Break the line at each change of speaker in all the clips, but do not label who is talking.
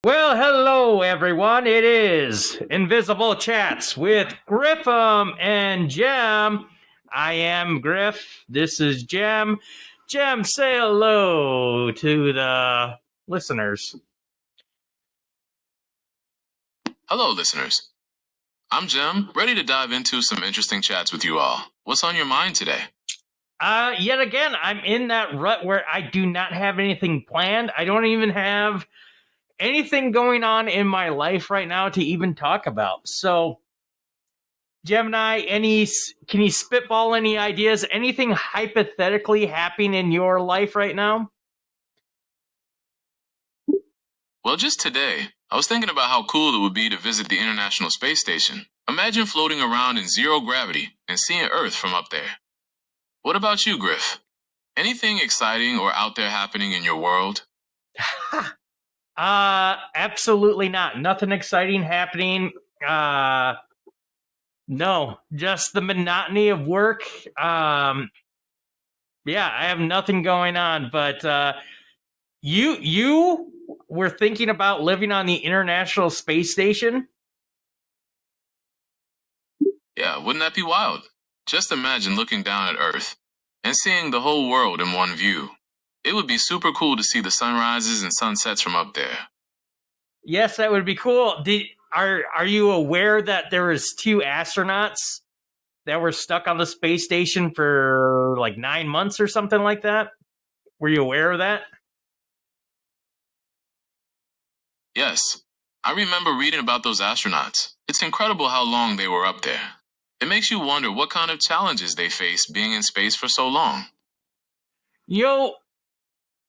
Well, hello everyone. It is Invisible Chats with Griffam and Gem. I am Griff. This is Gem. Gem, say hello to the listeners.
Hello, listeners. I'm Jim, ready to dive into some interesting chats with you all. What's on your mind today?
Yet again, I'm in that rut where I do not have anything planned. I don't even have anything going on in my life right now to even talk about. So, Gemini, can you spitball any ideas? Anything hypothetically happening in your life right now?
Well, just today, I was thinking about how cool it would be to visit the International Space Station. Imagine floating around in zero gravity and seeing Earth from up there. What about you, Griff? Anything exciting or out there happening in your world?
Absolutely not. Nothing exciting happening. No, just the monotony of work. Yeah, I have nothing going on, but you were thinking about living on the International Space Station?
Yeah, wouldn't that be wild? Just imagine looking down at Earth and seeing the whole world in one view. It would be super cool to see the sunrises and sunsets from up there.
Yes, that would be cool. Are you aware that there was two astronauts that were stuck on the space station for like 9 months or something like that? Were you aware of that?
Yes, I remember reading about those astronauts. It's incredible how long they were up there. It makes you wonder what kind of challenges they faced being in space for so long.
Yo,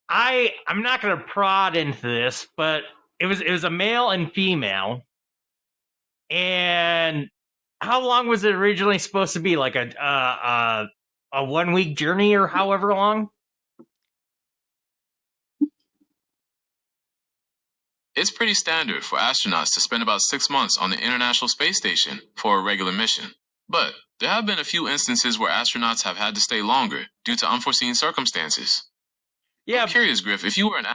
I'm not gonna prod into this, but it was a male and female. And how long was it originally supposed to be? Like a 1 week journey or however long?
It's pretty standard for astronauts to spend about 6 months on the International Space Station for a regular mission. But there have been a few instances where astronauts have had to stay longer due to unforeseen circumstances.
Yeah,
I'm curious, Griff, if you were an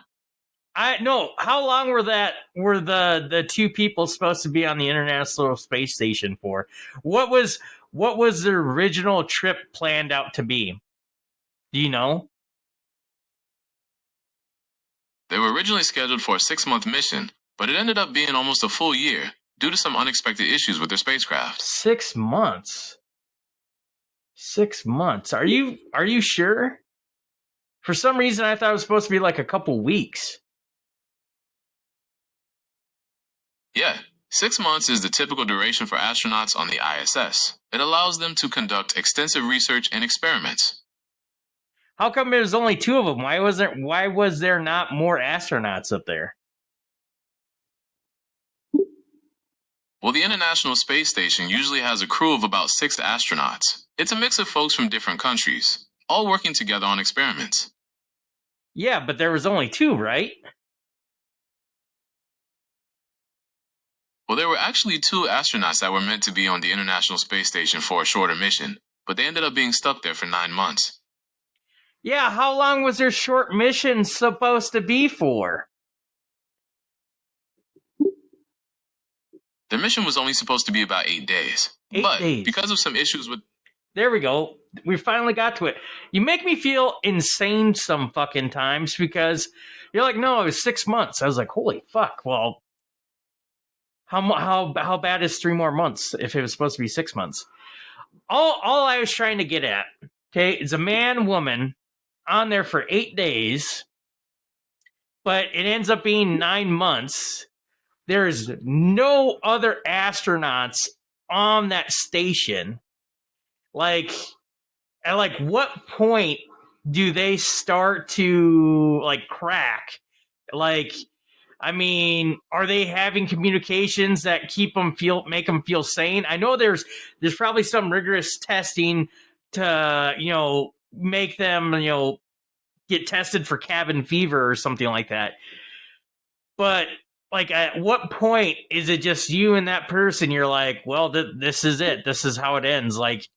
I no. How long were the two people supposed to be on the International Space Station for? What was the original trip planned out to be? Do you know?
They were originally scheduled for a 6 month mission, but it ended up being almost a full year due to some unexpected issues with their spacecraft.
6 months. 6 months. Are you sure? For some reason, I thought it was supposed to be like a couple weeks.
Yeah, 6 months is the typical duration for astronauts on the ISS. It allows them to conduct extensive research and experiments.
How come there's only two of them? Why was there not more astronauts up there?
Well, the International Space Station usually has a crew of about 6 astronauts. It's a mix of folks from different countries, all working together on experiments.
Yeah, but there was only two, right?
Well, there were actually 2 astronauts that were meant to be on the International Space Station for a shorter mission, but they ended up being stuck there for 9 months.
Yeah, how long was their short mission supposed to be for?
Their mission was only supposed to be about 8 days.
8 days.
Because of some issues with
There we go. We finally got to it. You make me feel insane some fucking times because you're like, no, it was 6 months. I was like, holy fuck. Well, how bad is 3 more months if it was supposed to be 6 months? All I was trying to get at, okay, is a man, woman on there for 8 days, but it ends up being 9 months. There's no other astronauts on that station. Like, at like what point do they start to like crack? Like, I mean, are they having communications that make them feel sane? I know there's probably some rigorous testing to make them get tested for cabin fever or something like that. But like, at what point is it just you and that person? You're like, well, this is it. This is how it ends. Like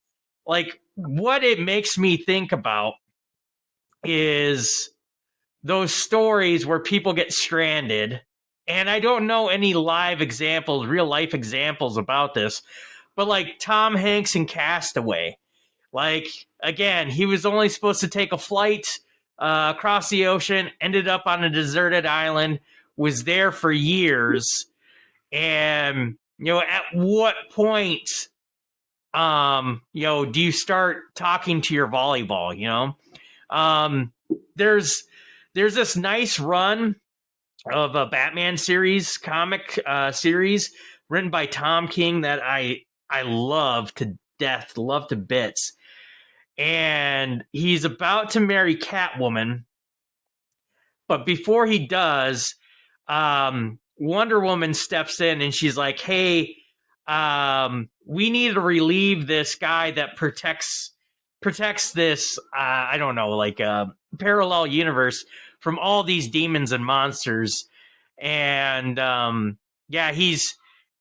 what it makes me think about is those stories where people get stranded and I don't know any live examples, real life examples about this, but like Tom Hanks in Castaway, like again, he was only supposed to take a flight across the ocean, ended up on a deserted island, was there for years, and at what point, do you start talking to your volleyball? There's this nice run of a Batman series, comic series written by Tom King that I love to death, love to bits. And he's about to marry Catwoman, but before he does, Wonder Woman steps in and she's like, "Hey, we need to relieve this guy that protects this I don't know, like parallel universe from all these demons and monsters." And yeah, he's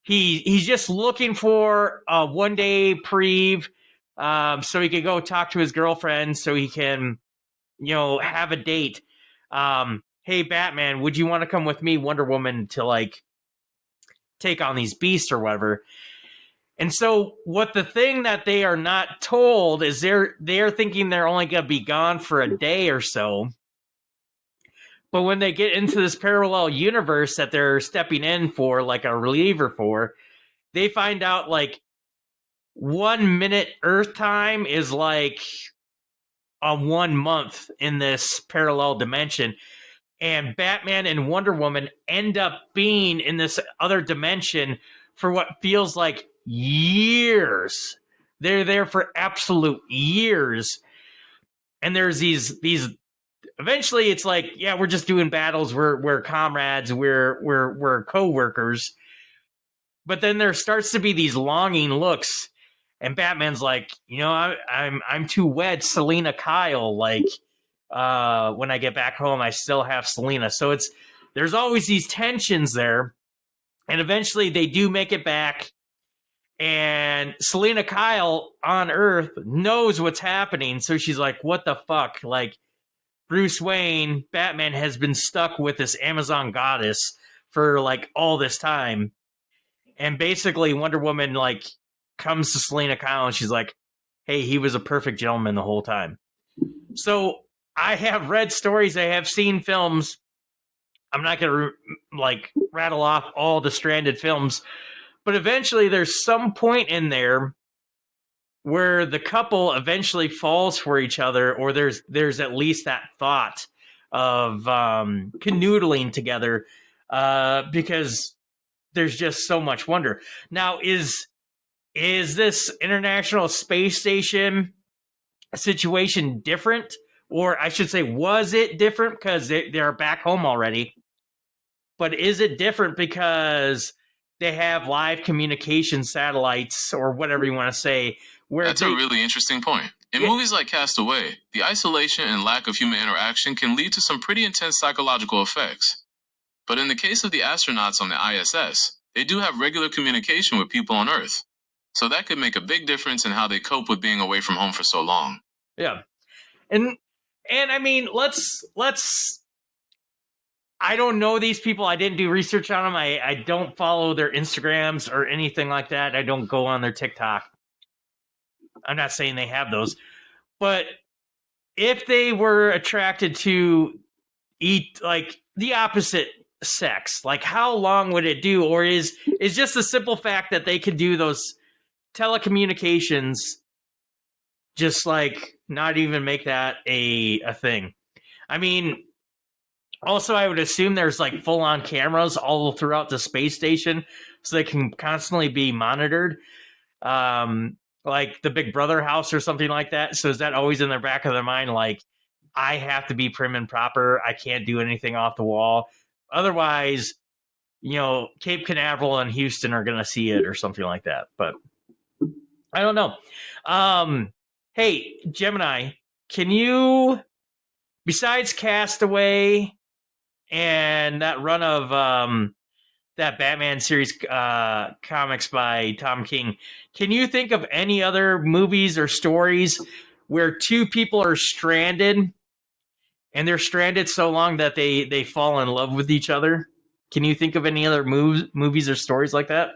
just looking for a 1 day reprieve, so he could go talk to his girlfriend, so he can have a date. Hey Batman, would you want to come with me, Wonder Woman, to like take on these beasts or whatever? And so what the thing that they are not told is they're thinking they're only going to be gone for a day or so. But when they get into this parallel universe that they're stepping in for, like a reliever for, they find out like 1 minute Earth time is like a 1 month in this parallel dimension. And Batman and Wonder Woman end up being in this other dimension for what feels like years. They're there for absolute years. And there's these eventually it's like, yeah, we're just doing battles, we're comrades, we're co-workers. But then there starts to be these longing looks, and Batman's like, I'm too wed, Selena Kyle, like when I get back home I still have Selena. So there's always these tensions there. And eventually they do make it back, and Selena Kyle on Earth knows what's happening. So she's like, what the fuck? Like, Bruce Wayne, Batman, has been stuck with this Amazon goddess for like all this time. And basically Wonder Woman like comes to Selena Kyle and she's like, hey, he was a perfect gentleman the whole time. So I have read stories, I have seen films. I'm not going to like rattle off all the stranded films, but eventually there's some point in there where the couple eventually falls for each other, or there's at least that thought of canoodling together, because there's just so much wonder. Now, is this International Space Station situation different? Or I should say, was it different because they're back home already? But is it different because they have live communication satellites, or whatever you want to say?
That's a really interesting point. In movies like Castaway, the isolation and lack of human interaction can lead to some pretty intense psychological effects. But in the case of the astronauts on the ISS, they do have regular communication with people on Earth. So that could make a big difference in how they cope with being away from home for so long.
Yeah. And I mean, let's I don't know these people. I didn't do research on them. I don't follow their Instagrams or anything like that. I don't go on their TikTok. I'm not saying they have those. But if they were attracted to eat like the opposite sex, like how long would it do? Or is just the simple fact that they could do those telecommunications just like not even make that a thing? I mean, also I would assume there's like full-on cameras all throughout the space station, so they can constantly be monitored, like the Big Brother house or something like that. So is that always in the back of their mind, like, I have to be prim and proper, I can't do anything off the wall, otherwise Cape Canaveral and Houston are gonna see it or something like that? But I don't know. Hey, Gemini, can you, besides Castaway and that run of that Batman series comics by Tom King, can you think of any other movies or stories where two people are stranded, and they're stranded so long that they fall in love with each other? Can you think of any other movies or stories like that?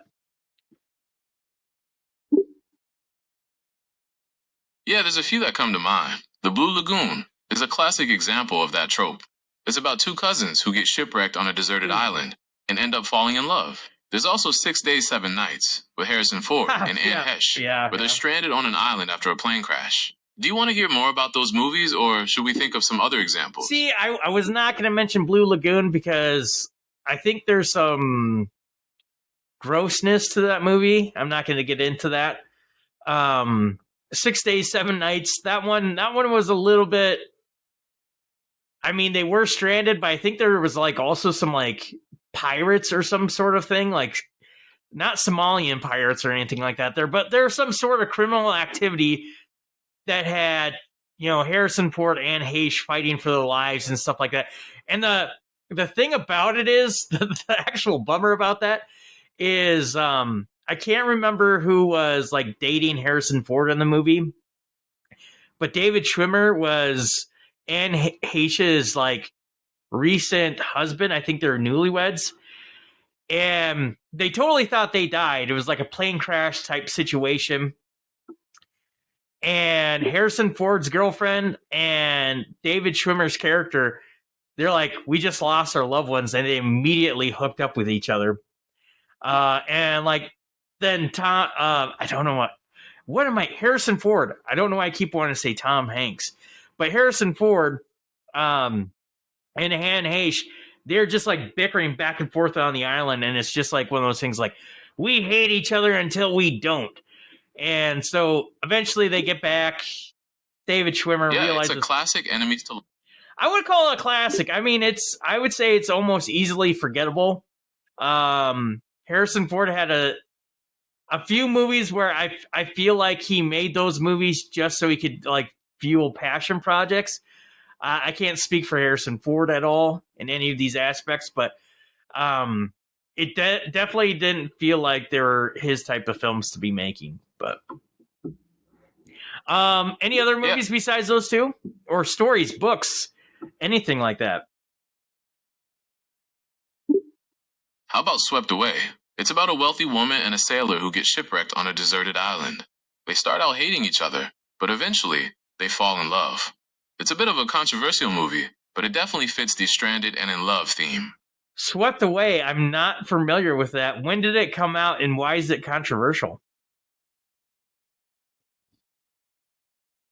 Yeah, there's a few that come to mind. The Blue Lagoon is a classic example of that trope. It's about two cousins who get shipwrecked on a deserted island and end up falling in love. There's also 6 Days, 7 Nights with Harrison Ford and Anne Hesh, where they're stranded on an island after a plane crash. Do you want to hear more about those movies, or should we think of some other examples?
See, I was not going to mention Blue Lagoon because I think there's some grossness to that movie. I'm not going to get into that. 6 Days, 7 Nights. That one was a little bit. I mean, they were stranded, but I think there was like also some like pirates or some sort of thing, like not Somalian pirates or anything like that. But there's some sort of criminal activity that had, Harrison Ford and Heche fighting for their lives and stuff like that. And the thing about it is, the actual bummer about that is, I can't remember who was like dating Harrison Ford in the movie, but David Schwimmer was Anne Heche's like recent husband. I think they're newlyweds. And they totally thought they died. It was like a plane crash type situation. And Harrison Ford's girlfriend and David Schwimmer's character, they're like, we just lost our loved ones, and they immediately hooked up with each other. And like, then Tom, I don't know Harrison Ford. I don't know why I keep wanting to say Tom Hanks, but Harrison Ford, and Anne Heche, they're just like bickering back and forth on the island, and it's just like one of those things like, we hate each other until we don't. And so eventually they get back. David Schwimmer realizes
it's a classic enemies to.
I would call it a classic. I mean, I would say it's almost easily forgettable. Harrison Ford had a few movies where I feel like he made those movies just so he could like fuel passion projects. I can't speak for Harrison Ford at all in any of these aspects, but it definitely didn't feel like they were his type of films to be making. But any other movies besides those two, or stories, books, anything like that?
How about Swept Away? It's about a wealthy woman and a sailor who get shipwrecked on a deserted island. They start out hating each other, but eventually they fall in love. It's a bit of a controversial movie, but it definitely fits the stranded and in love theme.
Swept Away, I'm not familiar with that. When did it come out, and why is it controversial?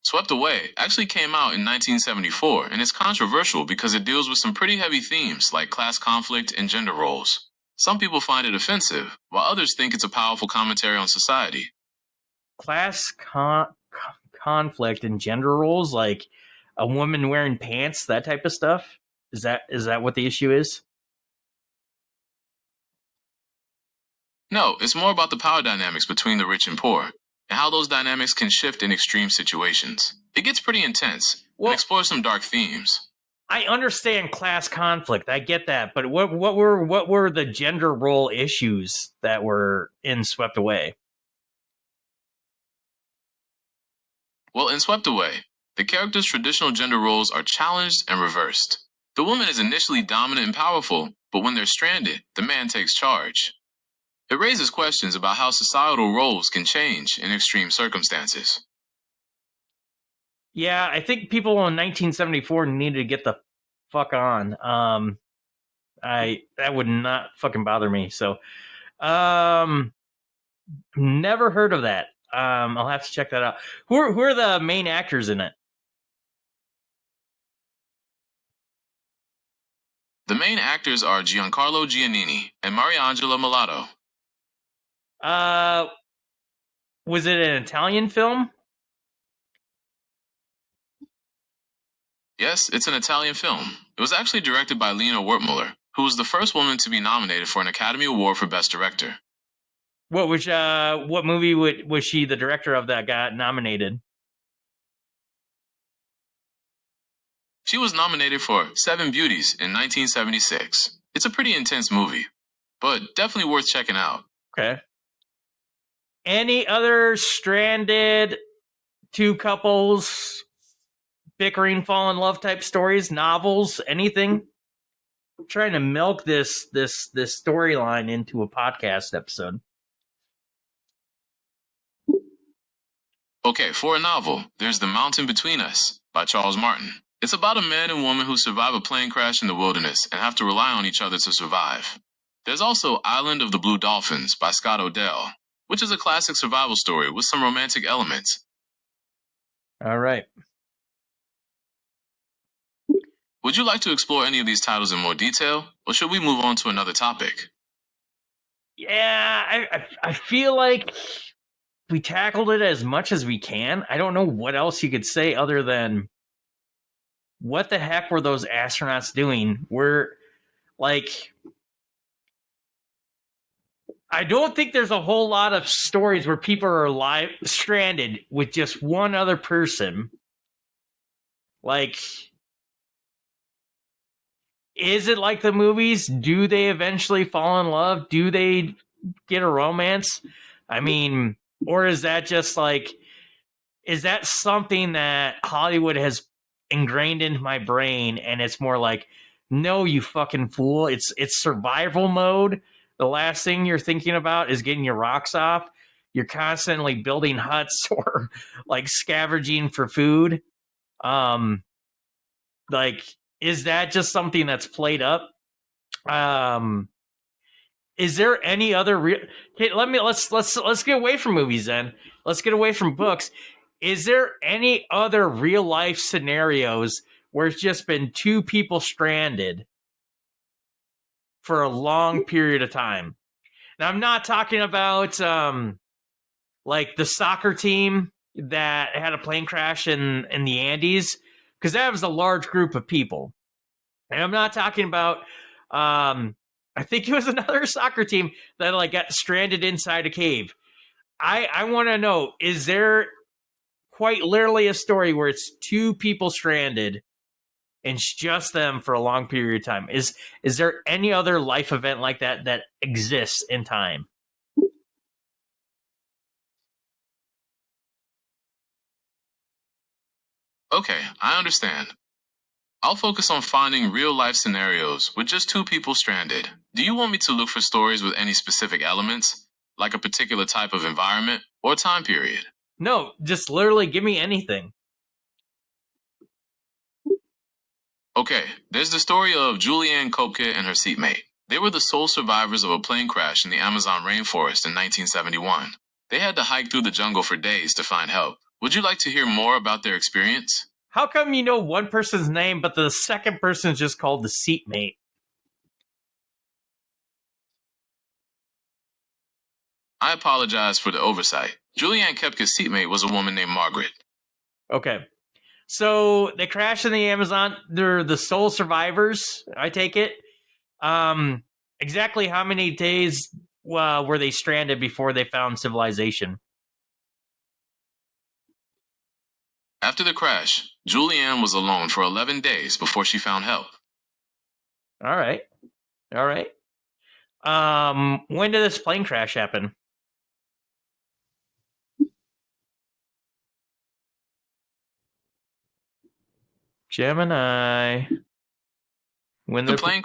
Swept Away actually came out in 1974, and it's controversial because it deals with some pretty heavy themes like class conflict and gender roles. Some people find it offensive, while others think it's a powerful commentary on society.
Class conflict and gender roles, like a woman wearing pants, that type of stuff? Is that what the issue is?
No, it's more about the power dynamics between the rich and poor, and how those dynamics can shift in extreme situations. It gets pretty intense and explores some dark themes.
I understand class conflict. I get that, but what were the gender role issues that were in Swept Away?
Well, in Swept Away, the characters' traditional gender roles are challenged and reversed. The woman is initially dominant and powerful, but when they're stranded, the man takes charge. It raises questions about how societal roles can change in extreme circumstances.
Yeah, I think people in 1974 needed to get the fuck on. That would not fucking bother me. So, never heard of that. I'll have to check that out. Who are the main actors in it?
The main actors are Giancarlo Giannini and Mariangela Mulatto.
Was it an Italian film?
Yes, it's an Italian film. It was actually directed by Lena Wertmuller, who was the first woman to be nominated for an Academy Award for Best Director.
What movie was she the director of that got nominated?
She was nominated for Seven Beauties in 1976. It's a pretty intense movie, but definitely worth checking out.
Okay. Any other stranded two couples bickering, fall in love type stories, novels, anything? trying to milk this storyline into a podcast episode.
Okay, for a novel, there's The Mountain Between Us by Charles Martin. It's about a man and woman who survive a plane crash in the wilderness and have to rely on each other to survive. There's also Island of the Blue Dolphins by Scott Odell, which is a classic survival story with some romantic elements.
All right.
Would you like to explore any of these titles in more detail, or should we move on to another topic?
Yeah, I feel like we tackled it as much as we can. I don't know what else you could say other than what the heck were those astronauts doing? I don't think there's a whole lot of stories where people are alive, stranded with just one other person. Like, is it like the movies? Do they eventually fall in love? Do they get a romance? I mean, or is that just like, is that something that Hollywood has ingrained into my brain and it's more like, no, you fucking fool. It's survival mode. The last thing you're thinking about is getting your rocks off. You're constantly building huts or like scavenging for food. Like, is that just something that's played up? Is there any other real? Okay, let's get away from movies then. Let's get away from books. Is there any other real life scenarios where it's just been two people stranded for a long period of time? Now, I'm not talking about like the soccer team that had a plane crash in the Andes, because that was a large group of people. And I'm not talking about I think it was another soccer team that like got stranded inside a cave. I want to know, is there quite literally a story where it's two people stranded and it's just them for a long period of time? Is there any other life event like that that exists in time?
Okay, I understand. I'll focus on finding real life scenarios with just two people stranded. Do you want me to look for stories with any specific elements, like a particular type of environment or time period?
No, just literally give me anything.
Okay, there's the story of Julianne Kopke and her seatmate. They were the sole survivors of a plane crash in the Amazon rainforest in 1971. They had to hike through the jungle for days to find help. Would you like to hear more about their experience?
How come you know one person's name, but the second person is just called the seatmate?
I apologize for the oversight. Julianne Kepke's seatmate was a woman named Margaret.
Okay. So they crashed in the Amazon. They're the sole survivors, I take it. Exactly how many days were they stranded before they found civilization?
After the crash, Julianne was alone for 11 days before she found help.
All right. All right. When did this plane crash happen? Gemini. When
The plane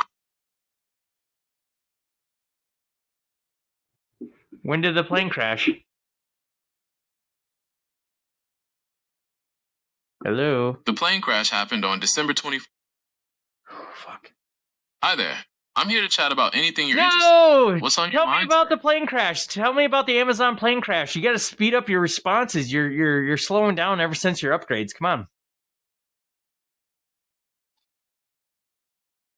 When did the plane crash? Hello?
The plane crash happened on December 24th.
Oh, fuck.
Hi there. I'm here to chat about anything you're interested
No!
in. What's on your
Tell me
mind?
about the plane crash. Tell me about the Amazon plane crash. You got to speed up your responses. You're slowing down ever since your upgrades. Come on.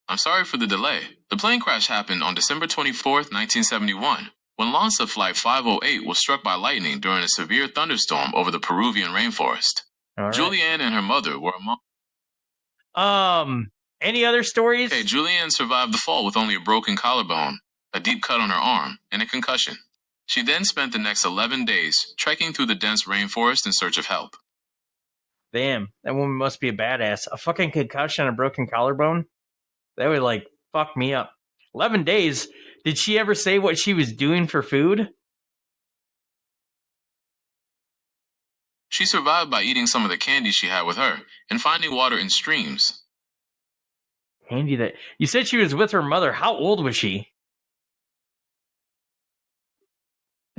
I'm sorry for the delay. The plane crash happened on December 24th, 1971, when Lanza Flight 508 was struck by lightning during a severe thunderstorm over the Peruvian rainforest.
All right.
Julianne and her mother were among.
Any other stories?
Okay, Julianne survived the fall with only a broken collarbone, a deep cut on her arm, and a concussion. She then spent the next 11 days trekking through the dense rainforest in search of help.
Damn, that woman must be a badass. A fucking concussion and a broken collarbone? That would, like, fuck me up. 11 days? Did she ever say what she was doing for food?
She survived by eating some of the candy she had with her and finding water in streams.
Andy, that you said she was with her mother. How old was she?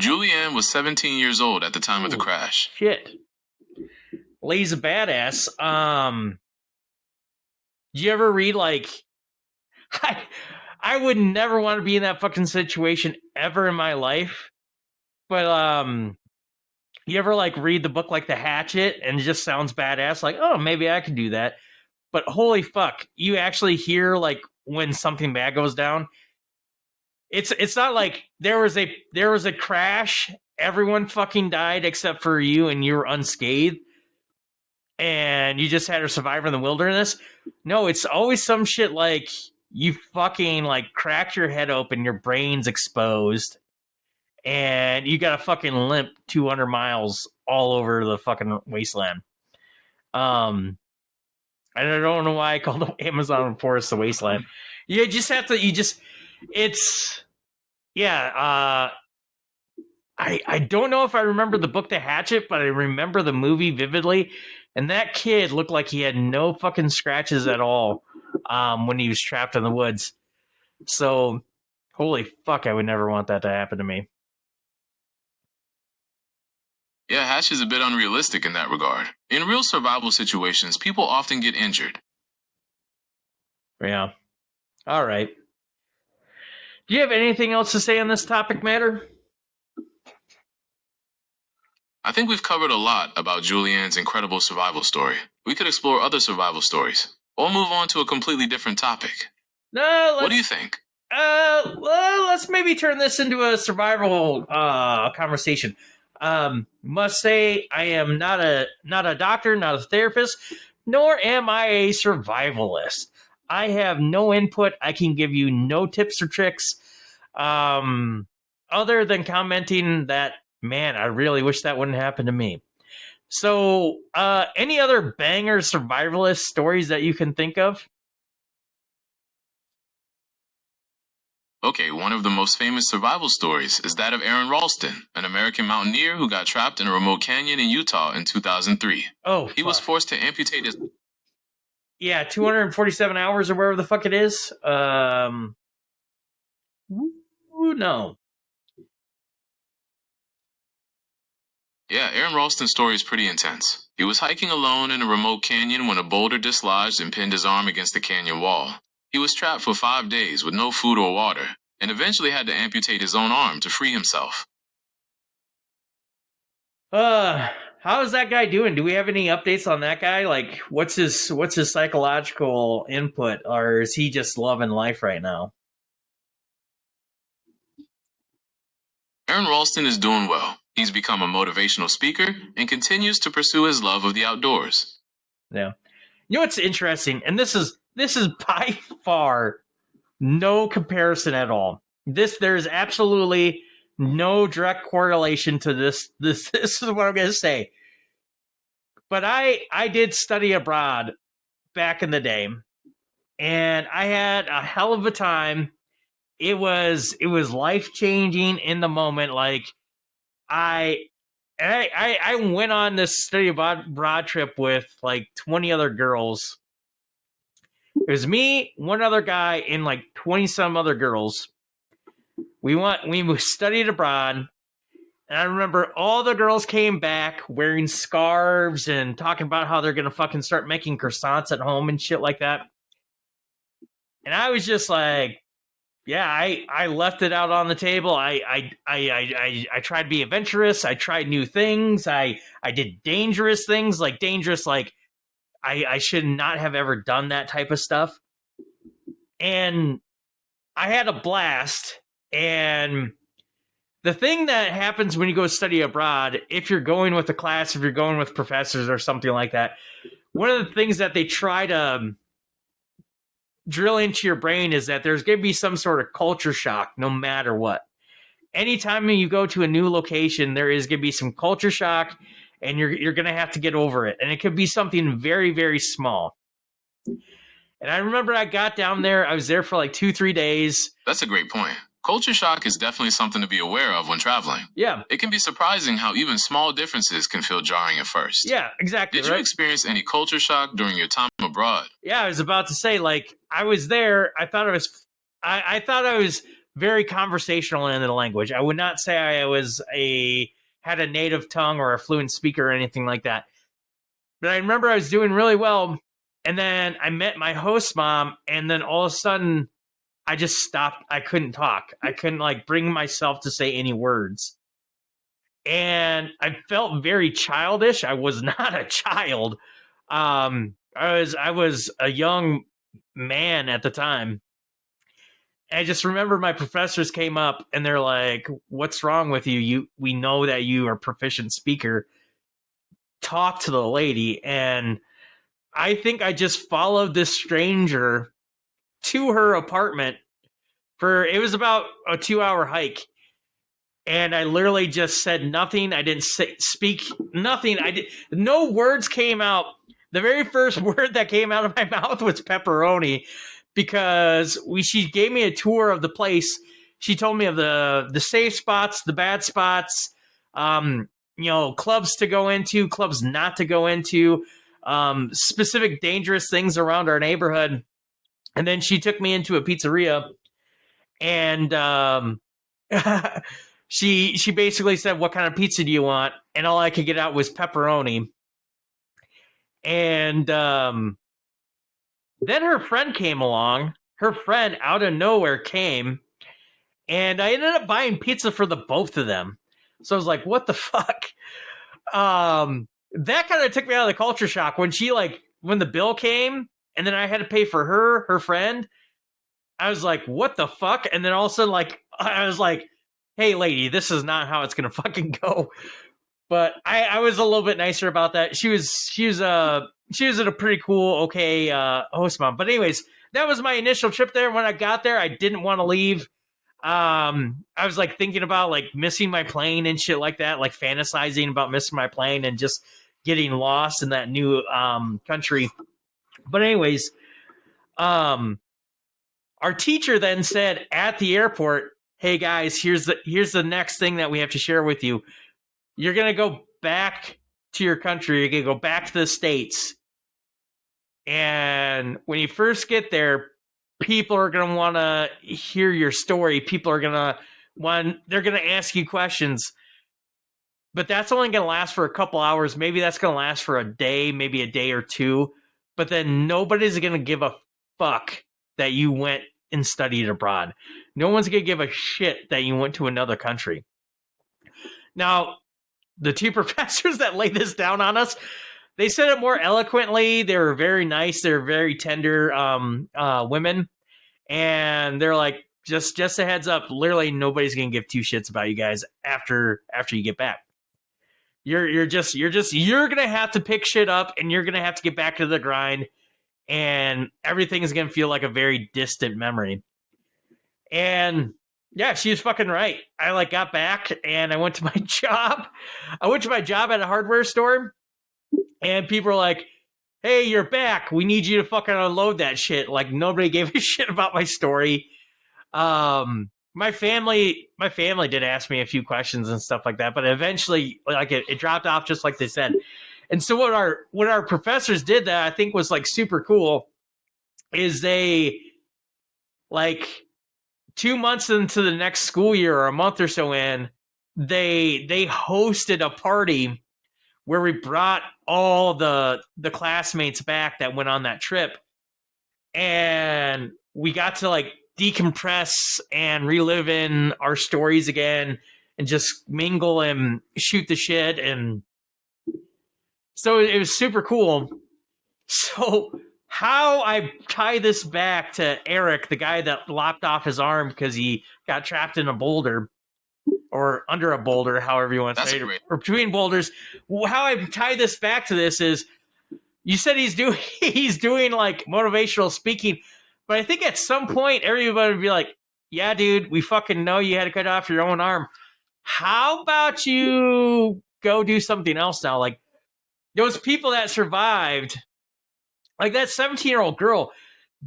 Julianne was 17 years old at the time of the crash.
Shit. Lady's a badass. Did you ever read, like... I would never want to be in that fucking situation ever in my life. But, you ever, like, read the book, like, The Hatchet, and it just sounds badass? Like, oh, maybe I could do that. But holy fuck, you actually hear, like, when something bad goes down. It's not like there was a crash, everyone fucking died except for you, and you were unscathed, and you just had to survive in the wilderness. No, it's always some shit like you fucking, like, cracked your head open, your brain's exposed, and you got a fucking limp 200 miles all over the fucking wasteland. I don't know why I call the Amazon forest the wasteland. You just have to, I don't know if I remember the book The Hatchet, but I remember the movie vividly, and that kid looked like he had no fucking scratches at all when he was trapped in the woods. So, holy fuck, I would never want that to happen to me.
Yeah, Hatch is a bit unrealistic in that regard. In real survival situations, people often get injured.
Yeah. All right. Do you have anything else to say on this topic matter?
I think we've covered a lot about Julianne's incredible survival story. We could explore other survival stories, or move on to a completely different topic.
No,
what do you think?
Well, let's maybe turn this into a survival conversation. Must say, I am not a doctor, not a therapist, nor am I a survivalist. I have no input. I can give you no tips or tricks, other than commenting that, man, I really wish that wouldn't happen to me. So, any other banger survivalist stories that you can think of?
Okay, one of the most famous survival stories is that of Aaron Ralston, an American mountaineer who got trapped in a remote canyon in Utah in 2003.
Oh,
he was forced to amputate his...
Yeah, 247 hours or wherever the fuck it is. No.
Yeah, Aaron Ralston's story is pretty intense. He was hiking alone in a remote canyon when a boulder dislodged and pinned his arm against the canyon wall. He was trapped for 5 days with no food or water, and eventually had to amputate his own arm to free himself.
How is that guy doing? Do we have any updates on that guy? Like, what's his psychological input, or is he just loving life right now?
Aaron Ralston is doing well. He's become a motivational speaker and continues to pursue his love of the outdoors.
Yeah. You know what's interesting, and this is by far no comparison at all. There's absolutely no direct correlation to this. This is what I'm going to say. But I did study abroad back in the day, and I had a hell of a time. It was life-changing in the moment. Like, I went on this study abroad trip with like 20 other girls. It was me, one other guy, and like 20 some other girls. We studied abroad, and I remember all the girls came back wearing scarves and talking about how they're gonna fucking start making croissants at home and shit like that. And I was just like, yeah, I left it out on the table. I tried to be adventurous. I tried new things. I did dangerous things, like I should not have ever done that type of stuff. And I had a blast. And the thing that happens when you go study abroad, if you're going with a class, if you're going with professors or something like that, one of the things that they try to drill into your brain is that there's going to be some sort of culture shock no matter what. Anytime you go to a new location, there is going to be some culture shock, and you're going to have to get over it. And it could be something very, very small. And I remember I got down there. I was there for like 2-3 days.
That's a great point. Culture shock is definitely something to be aware of when traveling.
Yeah.
It can be surprising how even small differences can feel jarring at first.
Yeah, exactly.
Did you experience any culture shock during your time abroad? abroad.
Yeah, I was about to say, like, I was there. I thought I thought I was very conversational in the language. I would not say I had a native tongue or a fluent speaker or anything like that. But I remember I was doing really well. And then I met my host mom, and then all of a sudden I just stopped. I couldn't talk. I couldn't like bring myself to say any words. And I felt very childish. I was not a child. I was a young man at the time. And I just remember my professors came up and they're like, "What's wrong with you? We know that you are a proficient speaker. Talk to the lady." And I think I just followed this stranger to her apartment it was about a 2-hour hike. And I literally just said nothing. I didn't speak nothing. No words came out. The very first word that came out of my mouth was pepperoni, because she gave me a tour of the place. She told me of the safe spots, the bad spots, clubs to go into, clubs not to go into, specific dangerous things around our neighborhood. And then she took me into a pizzeria, and she basically said, "What kind of pizza do you want?" And all I could get out was pepperoni. And then her friend came along. Her friend out of nowhere came, and I ended up buying pizza for the both of them. So I was like, "What the fuck?" That kind of took me out of the culture shock when when the bill came, and then I had to pay for her friend. I was like, "What the fuck?" And then all of a sudden, I was like, "Hey, lady, this is not how it's gonna fucking go." But I was a little bit nicer about that. She was at a pretty cool, okay, host mom. But anyways, that was my initial trip there. When I got there, I didn't want to leave. I was like thinking about like missing my plane and shit like that, like fantasizing about missing my plane and just getting lost in that new country. But anyways, our teacher then said at the airport, "Hey guys, here's the next thing that we have to share with you. You're going to go back to your country. You're going to go back to the States. And when you first get there, people are going to want to hear your story. People are going to they're going to ask you questions. But that's only going to last for a couple hours. Maybe that's going to last for a day, maybe a day or two. But then nobody's going to give a fuck that you went and studied abroad. No one's going to give a shit that you went to another country." Now, the two professors that laid this down on us, they said it more eloquently. They were very nice. They were very tender women. And they're like, just a heads up, literally nobody's going to give two shits about you guys after you get back. You're going to have to pick shit up, and you're going to have to get back to the grind, and everything is going to feel like a very distant memory. And yeah, she was fucking right. I got back and I went to my job. I went to my job at a hardware store, and people were like, "Hey, you're back. We need you to fucking unload that shit." Like, nobody gave a shit about my story. My family did ask me a few questions and stuff like that, but eventually it dropped off just like they said. And so what our professors did that I think was super cool is they 2 months into the next school year or a month or so in, they hosted a party where we brought all the classmates back that went on that trip, and we got to decompress and relive in our stories again and just mingle and shoot the shit. And so it was super cool. So how I tie this back to Eric, the guy that lopped off his arm because he got trapped in a boulder or under a boulder, however you want to say it, or between boulders. How I tie this back to this is, you said he's doing motivational speaking, but I think at some point everybody would be like, "Yeah, dude, we fucking know you had to cut off your own arm. How about you go do something else now?" Those people that survived, that 17-year-old girl,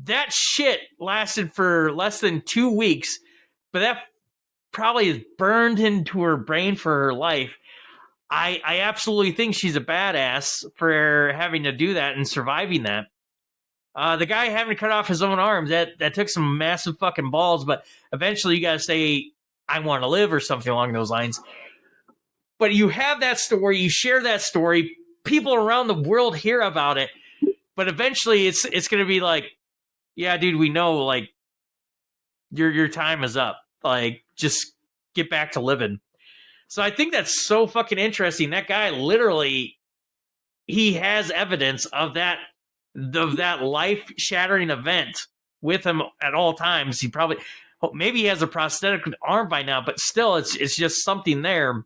that shit lasted for less than 2 weeks, but that probably is burned into her brain for her life. I absolutely think she's a badass for having to do that and surviving that. The guy having to cut off his own arm, that took some massive fucking balls, but eventually you got to say, I want to live or something along those lines. But you have that story, you share that story, people around the world hear about it, but eventually it's going to be like, yeah, dude, we know, like, your time is up. Like, just get back to living. So I think that's so fucking interesting. That guy literally, he has evidence of that life-shattering event with him at all times. He probably, maybe he has a prosthetic arm by now, but still, it's just something there.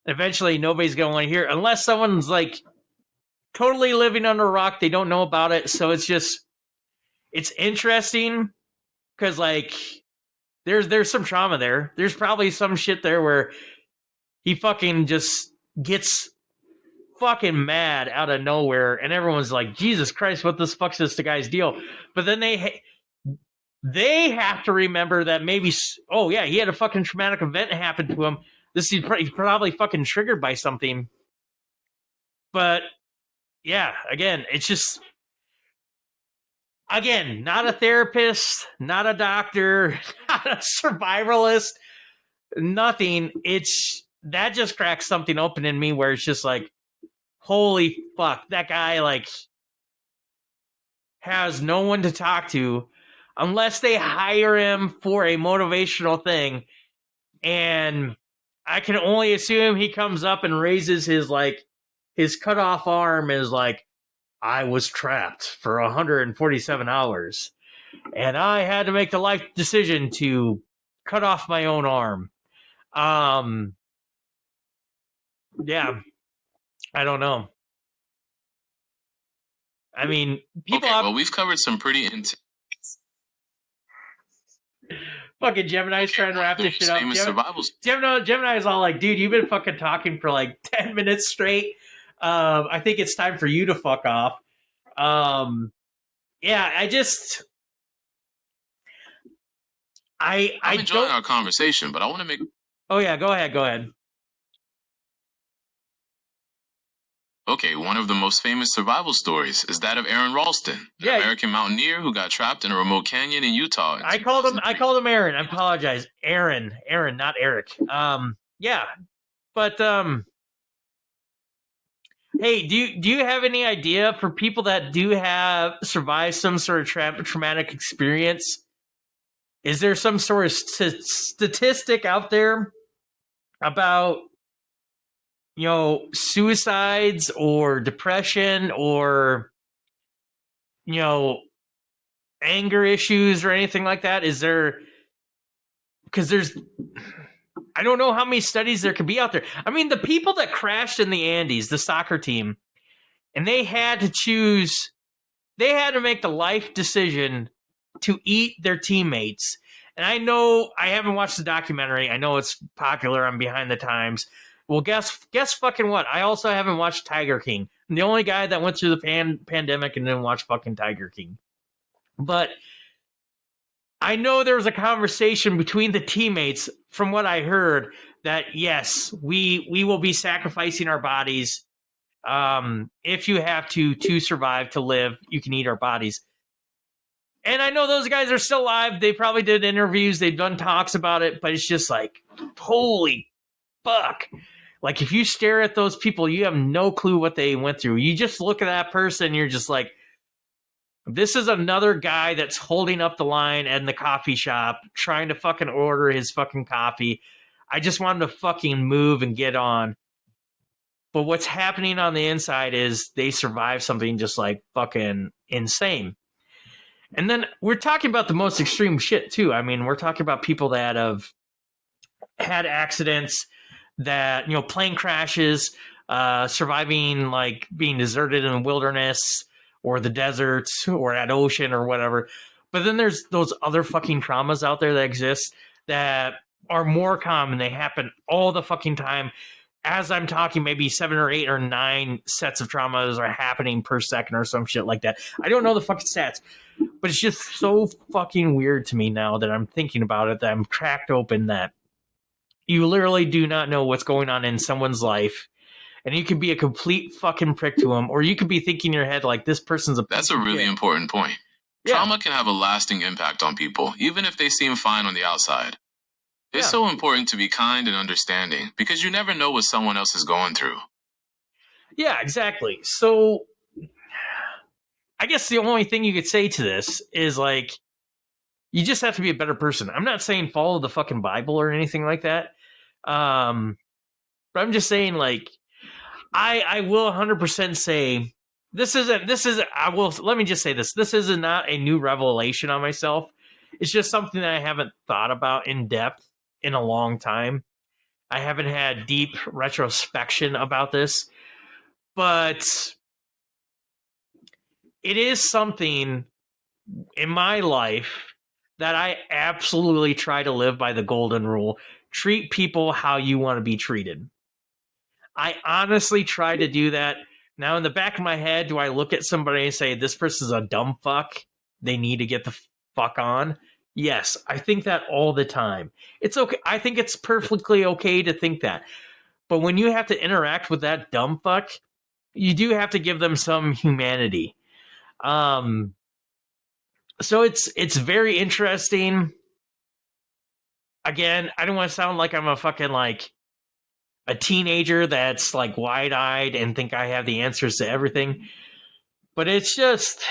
Eventually, nobody's going to want to hear it unless someone's like totally living under a rock. They don't know about it. So it's interesting because, like, there's some trauma there. There's probably some shit there where he fucking just gets fucking mad out of nowhere, and everyone's like, Jesus Christ, what the fuck's this guy's deal? But then they have to remember that maybe, oh yeah, he had a fucking traumatic event happen to him. He's probably fucking triggered by something. But yeah, again, it's just, again, not a therapist, not a doctor, not a survivalist, nothing. That just cracks something open in me where it's just like, holy fuck, that guy, like, has no one to talk to unless they hire him for a motivational thing. And I can only assume he comes up and raises his cut off arm is like, I was trapped for 147 hours and I had to make the life decision to cut off my own arm. Yeah, I don't know. I mean, people.
Okay, well, we've covered some pretty intense.
Fucking Gemini's trying to wrap this shit up. Gemini's all like, dude, you've been fucking talking for like 10 minutes straight. I think it's time for you to fuck off. Yeah,
I'm enjoying our conversation, but I want to make.
Oh yeah, go ahead.
Okay, one of the most famous survival stories is that of Aaron Ralston, an American mountaineer who got trapped in a remote canyon in Utah.
I called him Aaron. I apologize. Aaron, not Eric. Yeah. But hey, do you have any idea for people that do have survived some sort of traumatic experience? Is there some sort of statistic out there about, you know, suicides or depression or, you know, anger issues or anything like that? Is there, because I don't know how many studies there could be out there. I mean, the people that crashed in the Andes, the soccer team, and they had to make the life decision to eat their teammates. And I know I haven't watched the documentary. I know it's popular. I'm behind the times. Well, guess fucking what? I also haven't watched Tiger King. I'm the only guy that went through the pandemic and didn't watch fucking Tiger King. But I know there was a conversation between the teammates, from what I heard, that yes, we will be sacrificing our bodies. If you have to survive, to live, you can eat our bodies. And I know those guys are still alive. They probably did interviews. They've done talks about it, but it's just like, holy fuck. Like, if you stare at those people, you have no clue what they went through. You just look at that person, you're just like, this is another guy that's holding up the line in the coffee shop, trying to fucking order his fucking coffee. I just wanted to fucking move and get on. But what's happening on the inside is they survive something just like fucking insane. And then we're talking about the most extreme shit too. I mean, we're talking about people that have had accidents, that, you know, plane crashes, surviving like being deserted in the wilderness or the deserts or at ocean or whatever. But then there's those other fucking traumas out there that exist that are more common. They happen all the fucking time. As I'm talking, maybe 7 or 8 or 9 sets of traumas are happening per second or some shit like that. I don't know the fucking stats, but it's just so fucking weird to me now that I'm thinking about it, that I'm cracked open, that you literally do not know what's going on in someone's life and you could be a complete fucking prick to them, or you could be thinking in your head like this person's a.
That's a really important point.
Yeah.
Trauma can have a lasting impact on people, even if they seem fine on the outside. It's
Yeah.
so important to be kind and understanding because you never know what someone else is going through.
Yeah, exactly. So I guess the only thing you could say to this is like, you just have to be a better person. I'm not saying follow the fucking Bible or anything like that. But I'm just saying, like, I will 100% say this isn't, let me just say this. This is not a new revelation on myself. It's just something that I haven't thought about in depth in a long time. I haven't had deep retrospection about this, but it is something in my life that I absolutely try to live by the golden rule. Treat people how you want to be treated. I honestly try to do that. Now, in the back of my head, do I look at somebody and say, this person's a dumb fuck? They need to get the fuck on? Yes, I think that all the time. It's okay. I think it's perfectly okay to think that. But when you have to interact with that dumb fuck, you do have to give them some humanity. So it's very interesting. Again, I don't want to sound like I'm a fucking like a teenager that's like wide-eyed and think I have the answers to everything. But it's just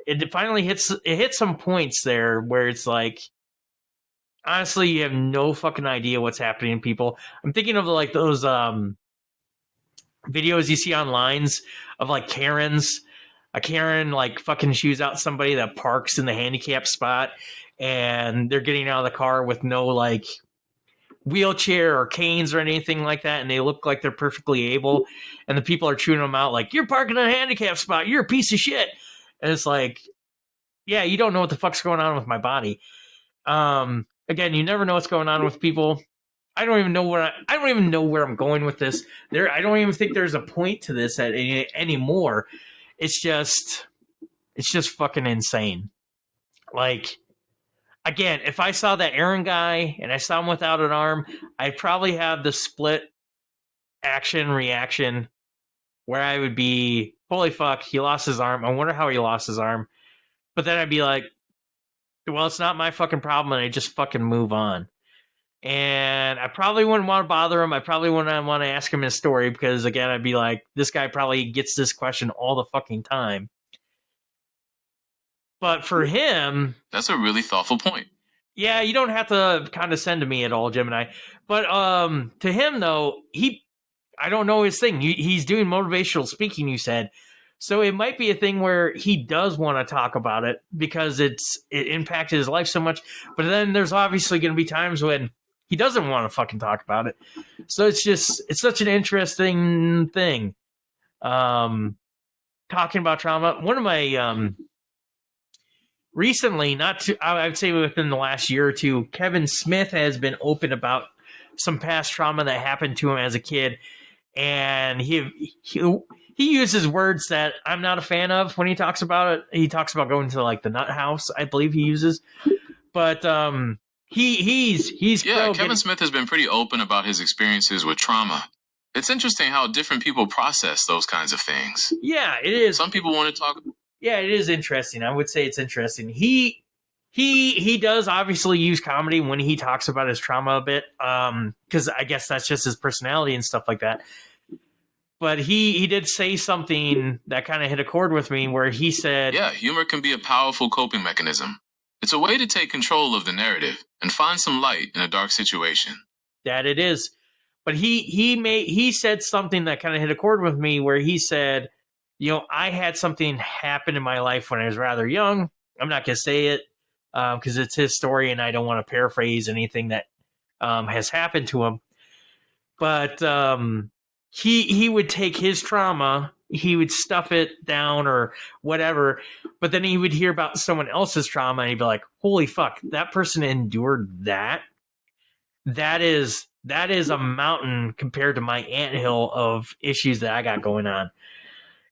it finally hits some points there where it's like, honestly, you have no fucking idea what's happening to people. I'm thinking of like those videos you see online of like Karens. A Karen like fucking shoes out somebody that parks in the handicap spot, and they're getting out of the car with no like wheelchair or canes or anything like that, and they look like they're perfectly able, and the people are chewing them out like, you're parking in a handicap spot, you're a piece of shit. And it's like, yeah, you don't know what the fuck's going on with my body. Again, you never know what's going on with people. I don't even know where I'm going with this. I don't even think there's a point to this anymore. It's just fucking insane. Like, again, if I saw that Aaron guy and I saw him without an arm, I'd probably have the split action reaction where I would be, holy fuck, he lost his arm. I wonder how he lost his arm. But then I'd be like, well, it's not my fucking problem, and I just fucking move on. And I probably wouldn't want to bother him. I probably wouldn't want to ask him his story because, again, I'd be like, this guy probably gets this question all the fucking time. But for him...
That's a really thoughtful point.
Yeah, you don't have to condescend to me at all, Gemini. But to him, though, I don't know his thing. He's doing motivational speaking, you said. So it might be a thing where he does want to talk about it because it impacted his life so much. But then there's obviously going to be times when he doesn't want to fucking talk about it. So it's such an interesting thing. Talking about trauma. One of my recently, I would say within the last year or two, Kevin Smith has been open about some past trauma that happened to him as a kid. And he uses words that I'm not a fan of when he talks about it. He talks about going to like the nut house, I believe he uses. But he's
Kevin Smith has been pretty open about his experiences with trauma. It's interesting how different people process those kinds of things.
Yeah, it is.
Some people want to talk.
Yeah, it is interesting. I would say it's interesting. He does obviously use comedy when he talks about his trauma a bit, because I guess that's just his personality and stuff like that. But he did say something that kind of hit a chord with me where he said...
Yeah, humor can be a powerful coping mechanism. It's a way to take control of the narrative and find some light in a dark situation.
That it is. But he said something that kind of hit a chord with me where he said, I had something happen in my life when I was rather young. I'm not going to say it because it's his story and I don't want to paraphrase anything that has happened to him. But... He would take his trauma, he would stuff it down or whatever, but then he would hear about someone else's trauma and he'd be like, holy fuck, that person endured that? That is a mountain compared to my anthill of issues that I got going on.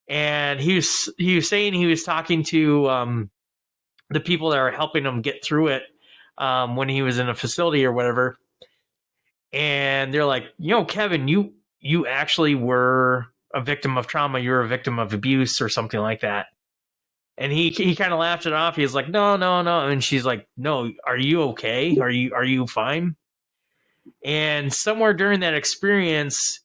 And he was saying he was talking to the people that are helping him get through it when he was in a facility or whatever. And they're like, Kevin, you actually were a victim of trauma, you're a victim of abuse or something like that. And he kind of laughed it off. He was like, no, no, no. And she's like, no, are you okay? Are you fine? And somewhere during that experience,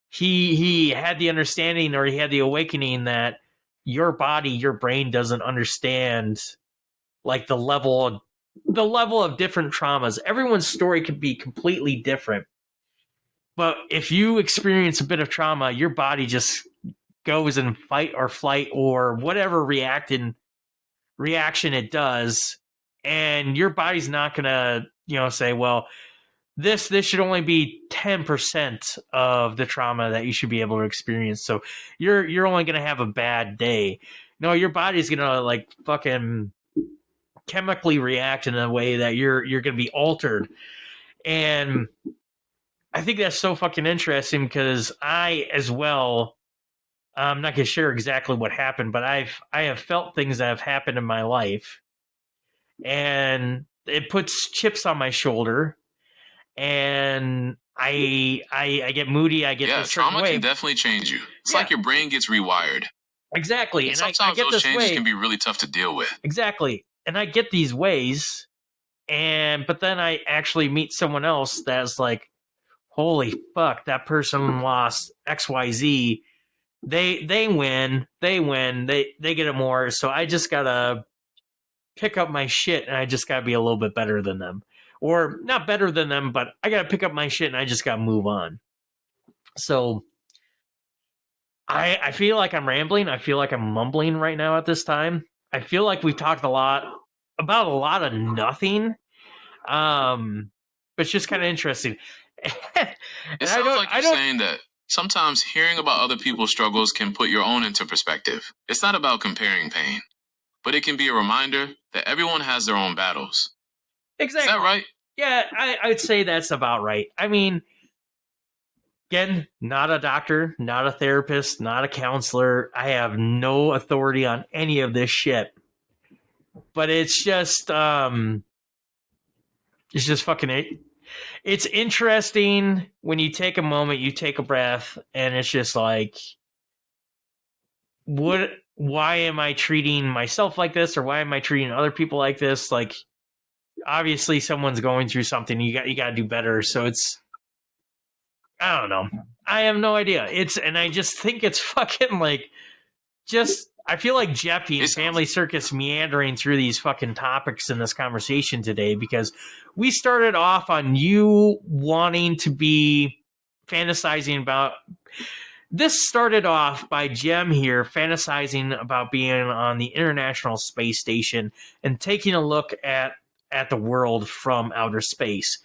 he had the understanding, or he had the awakening, that your body, your brain doesn't understand like the level of different traumas. Everyone's story could be completely different. But if you experience a bit of trauma, your body just goes in fight or flight or whatever reaction it does, and your body's not gonna, say, well, this should only be 10% of the trauma that you should be able to experience. So you're only gonna have a bad day. No, your body's gonna like fucking chemically react in a way that you're gonna be altered. And I think that's so fucking interesting because I as well. I'm not gonna share exactly what happened, but I have felt things that have happened in my life, and it puts chips on my shoulder, and I get moody. I get this certain
trauma
way.
can definitely change you. It's like your brain gets rewired.
Exactly,
And
and
sometimes
I get
those
this
changes
way.
can be really tough to deal with.
Exactly, and I get these ways, but then I actually meet someone else that's like, holy fuck, that person lost XYZ. They win. They get it more. So I just gotta pick up my shit, and I just gotta be a little bit better than them, or not better than them, but I gotta pick up my shit, and I just gotta move on. So I feel like I'm rambling. I feel like I'm mumbling right now at this time. I feel like we've talked about a lot of nothing. But it's just kind of interesting.
It sounds like you're saying that sometimes hearing about other people's struggles can put your own into perspective. It's not about comparing pain, but it can be a reminder that everyone has their own battles.
Exactly.
Is that right?
Yeah, I would say that's about right. I mean, again, not a doctor, not a therapist, not a counselor. I have no authority on any of this shit. But it's just fucking. It's interesting when you take a moment, you take a breath, and it's just like, why am I treating myself like this, or why am I treating other people like this? Like, obviously someone's going through something. You got to do better. So it's, I don't know. I have no idea. And I just think it's fucking like, I feel like Jeffy and Family Circus meandering through these fucking topics in this conversation today, because we started off on you wanting to be fantasizing about. This started off by Gem here fantasizing about being on the International Space Station and taking a look at the world from outer space.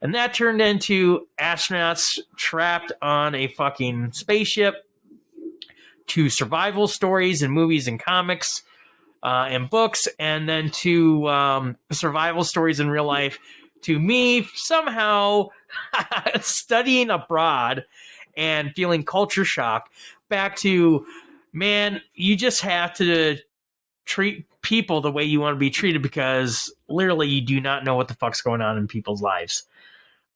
And that turned into astronauts trapped on a fucking spaceship, to survival stories and movies and comics and books, and then to survival stories in real life, to me somehow studying abroad and feeling culture shock, back to, man, you just have to treat people the way you want to be treated, because literally you do not know what the fuck's going on in people's lives.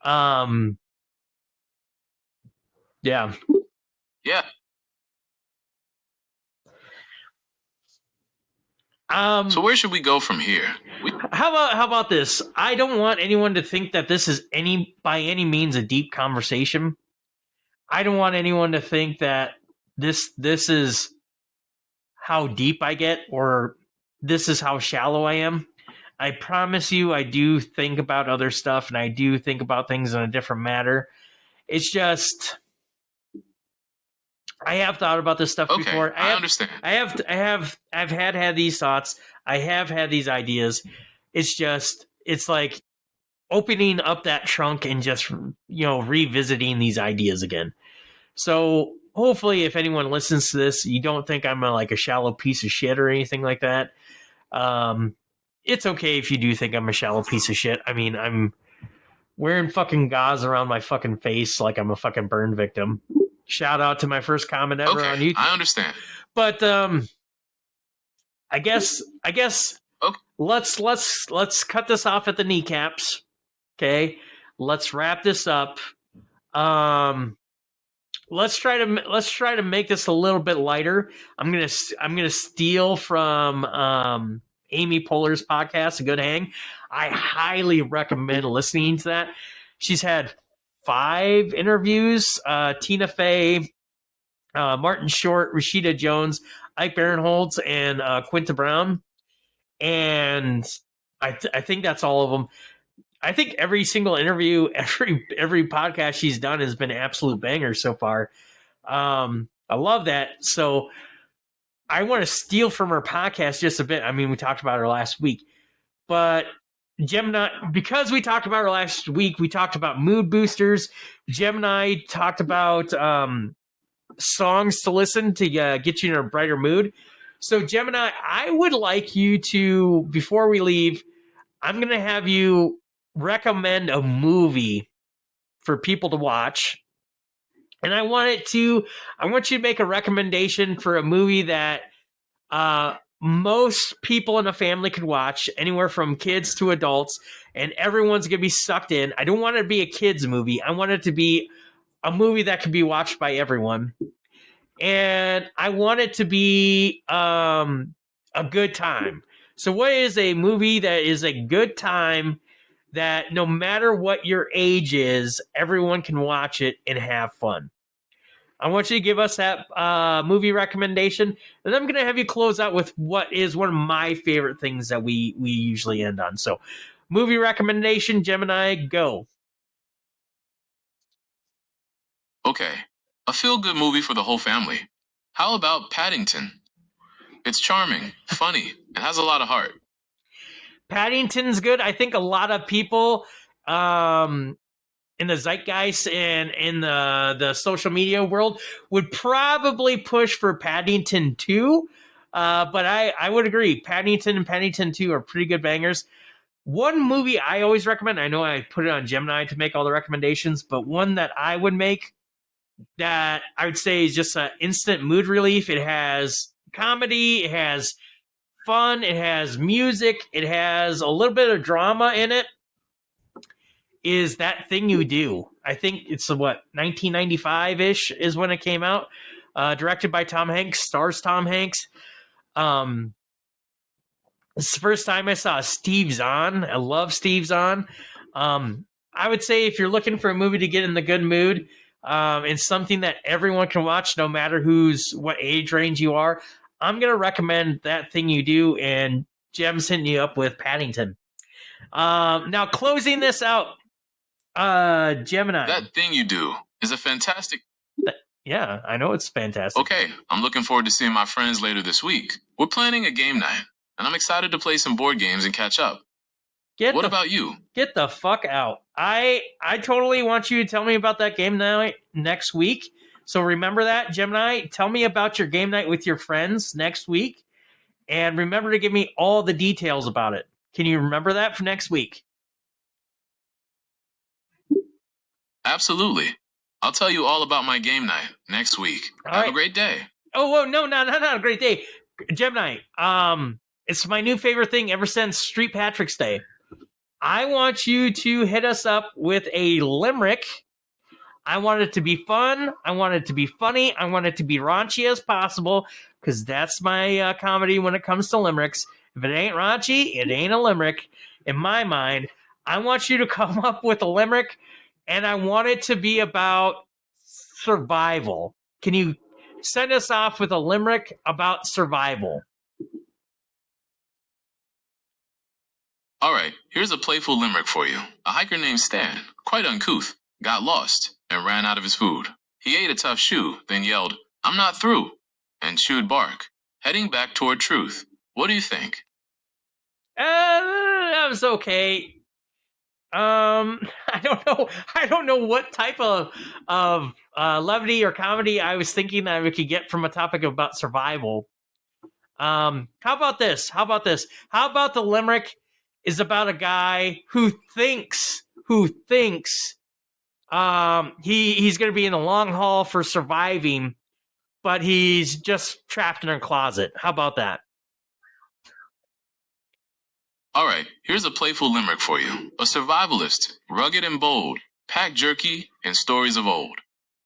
Yeah.
So where should we go from here?
How about this? I don't want anyone to think that this is by any means a deep conversation. I don't want anyone to think that this is how deep I get, or this is how shallow I am. I promise you, I do think about other stuff, and I do think about things in a different manner. It's just, I have thought about this stuff before.
I understand.
I've had these thoughts. I have had these ideas. It's like opening up that trunk and just, revisiting these ideas again. So hopefully, if anyone listens to this, you don't think I'm a shallow piece of shit or anything like that. It's okay if you do think I'm a shallow piece of shit. I mean, I'm wearing fucking gauze around my fucking face like I'm a fucking burn victim. Shout out to my first comment ever on YouTube.
I understand.
But I guess let's cut this off at the kneecaps. Okay, let's wrap this up. let's try to make this a little bit lighter. I'm gonna steal from Amy Poehler's podcast, A Good Hang. I highly recommend listening to that. She's had 5 interviews: Tina Fey, Martin Short, Rashida Jones, Ike Barinholtz, and Quinta Brown. And I think that's all of them. I think every single interview, every podcast she's done has been an absolute banger so far. I love that. So I want to steal from her podcast just a bit. I mean, we talked about her last week, but Gemini, because we talked about her last week, we talked about mood boosters. Gemini talked about songs to listen to get you in a brighter mood. So Gemini, I would like you to, before we leave, I'm going to have you recommend a movie for people to watch. And I want you to make a recommendation for a movie that most people in a family could watch, anywhere from kids to adults, and everyone's going to be sucked in. I don't want it to be a kids movie. I want it to be a movie that can be watched by everyone. And I want it to be a good time. So what is a movie that is a good time that no matter what your age is, everyone can watch it and have fun? I want you to give us that movie recommendation, and I'm going to have you close out with what is one of my favorite things that we usually end on. So, movie recommendation, Gemini, go.
Okay, a feel-good movie for the whole family. How about Paddington? It's charming, funny, and has a lot of heart.
Paddington's good. I think a lot of people in the zeitgeist and in the social media world would probably push for Paddington 2. But I would agree. Paddington and Paddington 2 are pretty good bangers. One movie I always recommend, I know I put it on Gemini to make all the recommendations, but one that I would make that I would say is just an instant mood relief. It has comedy, it has fun, it has music, it has a little bit of drama in it, is That Thing You Do. I think it's 1995-ish is when it came out. Directed by Tom Hanks, stars Tom Hanks. It's the first time I saw Steve Zahn. I love Steve Zahn. I would say if you're looking for a movie to get in the good mood, and something that everyone can watch no matter what age range you are, I'm going to recommend That Thing You Do, and Jem's hitting you up with Paddington. Now, closing this out, Gemini.
That Thing You Do is a fantastic...
Yeah, I know it's fantastic.
Okay, I'm looking forward to seeing my friends later this week. We're planning a game night, and I'm excited to play some board games and catch up. What about you?
Get the fuck out. I totally want you to tell me about that game night next week. So remember that, Gemini. Tell me about your game night with your friends next week. And remember to give me all the details about it. Can you remember that for next week?
Absolutely. I'll tell you all about my game night next week. Have a great day.
Oh, no, not a great day. Gemini, it's my new favorite thing ever since Street Patrick's Day. I want you to hit us up with a limerick. I want it to be fun. I want it to be funny. I want it to be raunchy as possible, because that's my comedy when it comes to limericks. If it ain't raunchy, it ain't a limerick. In my mind, I want you to come up with a limerick, and I want it to be about survival. Can you send us off with a limerick about survival?
All right, here's a playful limerick for you. A hiker named Stan, quite uncouth, got lost and ran out of his food. He ate a tough shoe, then yelled, "I'm not through," and chewed bark, heading back toward truth. What do you think?
That was okay. I don't know what type of levity or comedy I was thinking that we could get from a topic about survival. How about this? How about the limerick is about a guy who thinks he's going to be in the long haul for surviving, but he's just trapped in a closet. How about that?
All right, here's a playful limerick for you. A survivalist, rugged and bold, packed jerky and stories of old.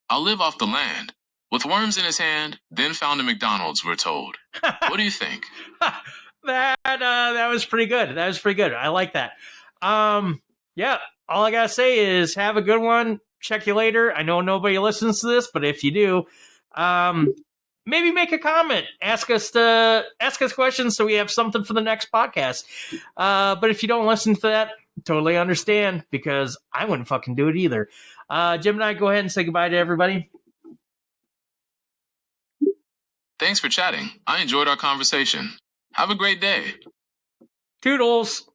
I'll live off the land. With worms in his hand, then found a McDonald's, we're told. What do you think?
That was pretty good. That was pretty good. I like that. Yeah, all I gotta say is have a good one. Check you later. I know nobody listens to this, but if you do, maybe make a comment. Ask us questions so we have something for the next podcast. But if you don't listen to that, totally understand, because I wouldn't fucking do it either. Jim and I, go ahead and say goodbye to everybody.
Thanks for chatting. I enjoyed our conversation. Have a great day.
Toodles.